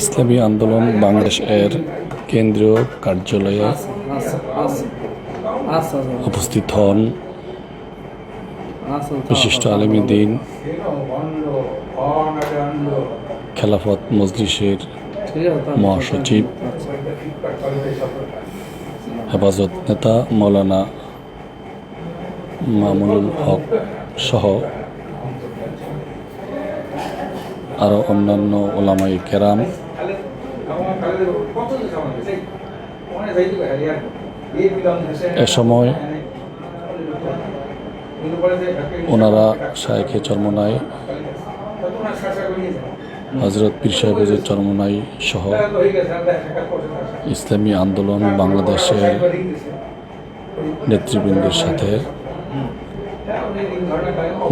ইসলামী আন্দোলন বাংলাদেশ এর কেন্দ্রীয় কার্যালয়ে উপস্থিত হন বিশিষ্ট আলেম দ্বীন খেলাফত মজলিসের মহাসচিব হেফাজত নেতা মৌলানা মামুনুল হক সহ আরও অন্যান্য ওলামায়ে কেরাম। এ সময় ওনারা শায়েখে চরমনাই হজরত পীর সাহেব হুজুর চরমনাই সহ ইসলামী আন্দোলন বাংলাদেশের নেতৃবৃন্দের সাথে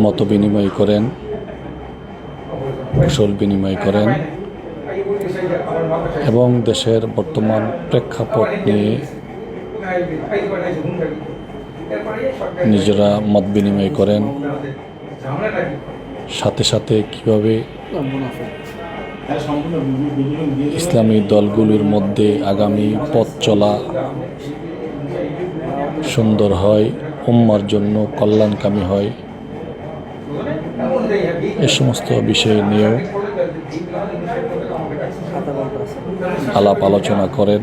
মত বিনিময় করেন, কুশল বিনিময় করেন এবং দেশের বর্তমান প্রেক্ষাপট নিয়ে নিজেরা মত বিনিময় করেন। সাথে সাথে কিভাবে ইসলামী দলগুলোর মধ্যে আগামী পথ চলা সুন্দর হয়, উম্মার জন্য কল্যাণকামী হয়, এ সমস্ত বিষয় নিয়েও আলাপ আলোচনা করেন।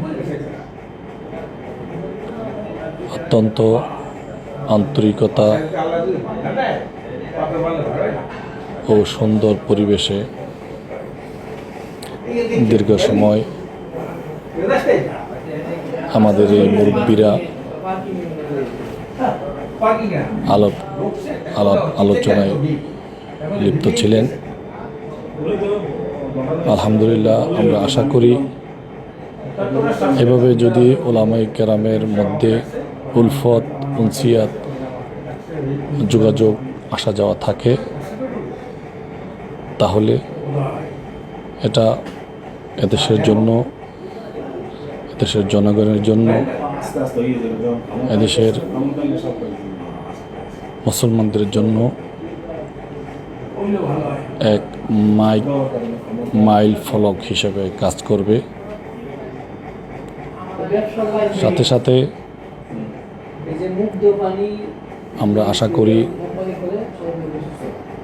অত্যন্ত আন্তরিকতা ও সুন্দর পরিবেশে দীর্ঘ সময় আমাদের এই মুরব্বীরা আলোচনায় লিপ্ত ছিলেন। আলহামদুলিল্লাহ, আমরা আশা করি এভাবে যদি ওলামায়ে কেরামের মধ্যে উলফত, উনসিয়াত, যোগাযোগ আসা যাওয়া থাকে, তাহলে এটা এদেশের জন্য, এদেশের জনগণের জন্য, এদেশের মুসলমানদের জন্য এক মাইল ফলক হিসেবে কাজ করবে। সাথে সাথে আমরা আশা করি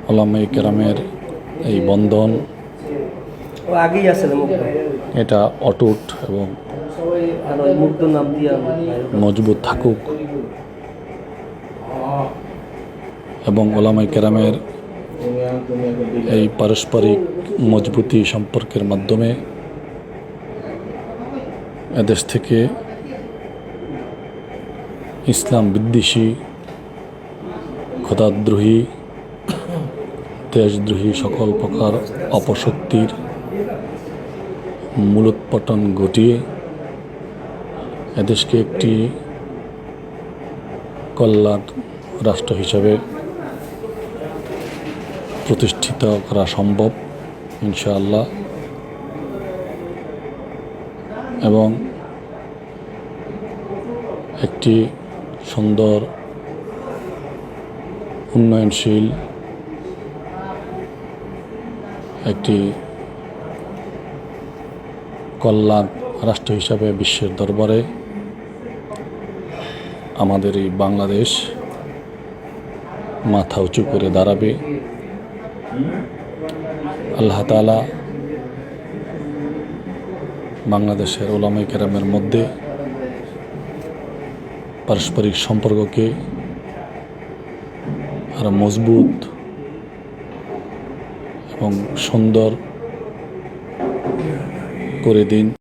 ওলামায়ে কেরামের এই বন্ধন এটা অটুট এবং মজবুত থাকুক এবং ওলামায়ে কেরামের এই পারস্পরিক মজবুতি সম্পর্কের মাধ্যমে এদেশ থেকে ইসলাম বিদ্বেষী, খোদাদ্রোহী, দেশদ্রোহী সকল প্রকার অপশক্তির মূলোৎপাটন ঘটিয়ে এদেশকে একটি কল্যাণ রাষ্ট্র হিসাবে প্রতিষ্ঠিত করা সম্ভব ইনশাআল্লাহ। এবং একটি সুন্দর উন্নয়নশীল একটি কল্যাণ রাষ্ট্র হিসাবে বিশ্বের দরবারে আমাদের এই বাংলাদেশ মাথা উঁচু করে দাঁড়াবে। আল্লাহ তাআলা বাংলাদেশের ওলামায়ে কেরামের মধ্যে পারস্পরিক সম্পর্ককে আরো মজবুত এবং সুন্দর করে দিন।